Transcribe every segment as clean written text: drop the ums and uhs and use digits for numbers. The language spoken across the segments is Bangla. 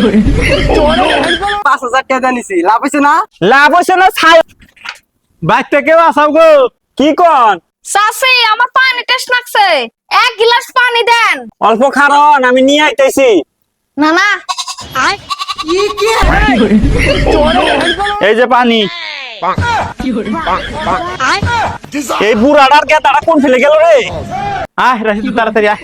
5,000 টাকা নিছি, লাভ হইছে না? লাভ হইছে না ছাই বাইতে কেউ আসাও গো কি কোন চাচি আমার পানি টেস্ট লাগছে, 1 গ্লাস পানি দেন। অল্প খারন আমি নিয়ে আইতেছি না না এই যে পানি এই বুড়াটার গেতাটা কোন ফেলে গেল রে আয় রাশিদ তাড়াতাড়ি আয়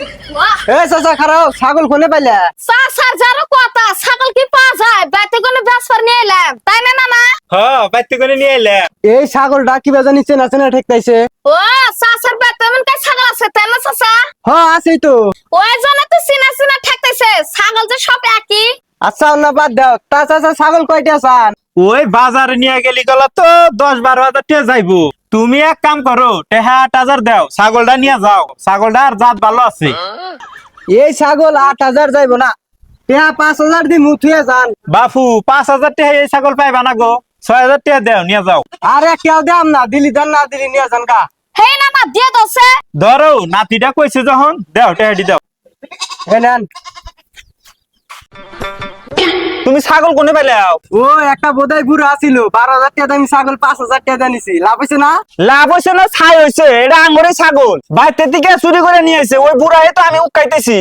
এ চাচা খারাপ, ছাগল কোনে পাইলা? চাচার যারো কথা, ছাগল কি পাওয়া যায়? বাইতে কোনো বেসফার নিয়ে এলাম, তাই না না না? হ্যাঁ বাইতে করে নিয়ে এলে এই ছাগলটা কি বাজা নিচে নাচে না ঠেকতাইছে? ও চাচার বাইতে এমন কাই ছাগল আছে, তাই না চাচা? হ্যাঁ আছেই তো। ওই জন্য তো চিনা চিনা ঠেকতেছে, ছাগল যে সব একই। আচ্ছা না বাদ দাও, তা চাচা ছাগল কয়টা আছেন? ওই বাজারে নিয়ে গেলি গলা তো 10-12 হাজার টাকা যাইবো তুমি এক কাম করো টেহা 8,000 দাও ছাগলটা নিয়ে যাও ছাগলটার জাত ভালো আছে এই ছাগল 8,000 যাইবো না, টেহা 5,000 দি মুথুয়ে যান। বাপু 5,000 টাকা এই ছাগল পাইবা না গো 6,000 টাকা দাও নিয়ে যাও আরে কেউ দাম না, দিলি দেন না দিলি নিয়ে যান গা। হে না না দিয়ে দছে। ধরো নাতিটা কইছে যখন দাও টেহাটি দাও এ নেন। তুমি ছাগল কোনে পাইলাও ও একটা বোধাই বুড়ো আছিল, 12,000 টাকা দামি ছাগল 5,000 টাকা নিছি, লাভ হইছে না? লাভ হইছে না ছাই হইছে এটা আঙ্গরে ছাগল বাইতে থেকে চুরি করে নিয়ে আইছে ওই বুড়াই তো আমি উকাইতেছি